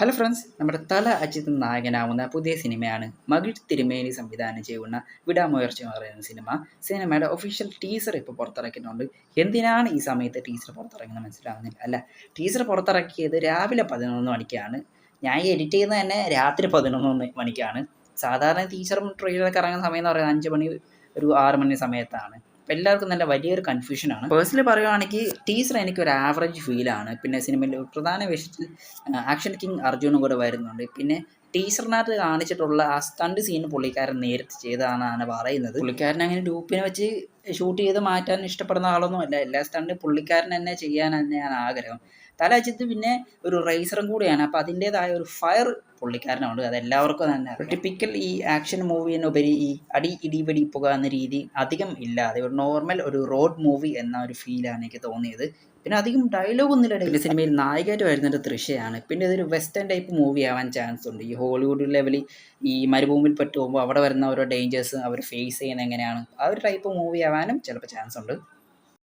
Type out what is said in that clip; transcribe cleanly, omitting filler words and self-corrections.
Hello friends, നമ്മുടെ തല അജിത് നായകനാവുന്ന പുതിയ സിനിമയാണ് മകിഴ് തിരുമേനി സംവിധാനം ചെയ്യുന്ന വിടാമുയർച്ച എന്ന് പറയുന്ന സിനിമയുടെ ഒഫീഷ്യൽ ടീസർ ഇപ്പോൾ പുറത്തിറക്കിയിട്ടുണ്ട്. എന്തിനാണ് ഈ സമയത്ത് ടീസർ പുറത്തിറങ്ങുന്നത് മനസ്സിലാകുന്നില്ല. അല്ല, ടീസർ പുറത്തിറക്കിയത് രാവിലെ 11 മണിക്കാണ്. ഞാൻ എഡിറ്റ് ചെയ്യുന്നത് തന്നെ രാത്രി 11 മണിക്കാണ്. സാധാരണ ടീച്ചറും ട്രെയിലറൊക്കെ ഇറങ്ങുന്ന സമയം എന്ന് പറയുന്നത് 5 മണി, ഒരു 6 മണി സമയത്താണ്. അപ്പോൾ എല്ലാവർക്കും നല്ല വലിയൊരു കൺഫ്യൂഷനാണ്. പേഴ്സണലി പറയുകയാണെങ്കിൽ ടീസർ എനിക്കൊരു ആവറേജ് ഫീലാണ്. പിന്നെ സിനിമയിൽ പ്രധാന വേഷത്തിൽ ആക്ഷൻ കിങ് അർജുനും കൂടെ വരുന്നുണ്ട്. പിന്നെ ടീച്ചറിനകത്ത് കാണിച്ചിട്ടുള്ള ആ സ്റ്റണ്ട് സീൻ പുള്ളിക്കാരൻ നേരത്തെ ചെയ്തതാണെന്നാണ് പറയുന്നത്. പുള്ളിക്കാരൻ അങ്ങനെ ഡൂപ്പിനെ വെച്ച് ഷൂട്ട് ചെയ്ത് മാറ്റാൻ ഇഷ്ടപ്പെടുന്ന ആളൊന്നും അല്ല. എല്ലാ സ്റ്റണ്ട് പുള്ളിക്കാരൻ തന്നെ ചെയ്യാൻ തന്നെയാണ് ആഗ്രഹം. തല അജിത്ത് പിന്നെ ഒരു റേസറും കൂടിയാണ്. അപ്പോൾ അതിൻ്റേതായ ഒരു ഫയർ പുള്ളിക്കാരനുണ്ട്. അതെല്ലാവർക്കും തന്നെ ടിപ്പിക്കൽ ഈ ആക്ഷൻ മൂവിനുപരി ഈ അടി ഇടിവെടി പുക എന്ന രീതി അധികം ഇല്ലാതെ ഒരു നോർമൽ ഒരു റോഡ് മൂവി എന്ന ഒരു ഫീലാണ് എനിക്ക് തോന്നിയത്. പിന്നെ അധികം ഡയലോഗൊന്നുമില്ല. പിന്നെ സിനിമയിൽ നായികയായിട്ട് വരുന്നത് തൃഷയാണ്. പിന്നെ ഇതൊരു വെസ്റ്റേൺ ടൈപ്പ് മൂവി ആവാൻ ചാൻസ് ഉണ്ട്. ഈ ഹോളിവുഡ് ലെവലിൽ ഈ മരുഭൂമിയിൽ പെട്ട് പോകുമ്പോൾ അവിടെ വരുന്ന ഓരോ ഡേഞ്ചേഴ്സ് അവർ ഫേസ് ചെയ്യുന്നത് എങ്ങനെയാണ്, ആ ഒരു ടൈപ്പ് മൂവി ആവാനും ചിലപ്പോൾ ചാൻസ് ഉണ്ട്.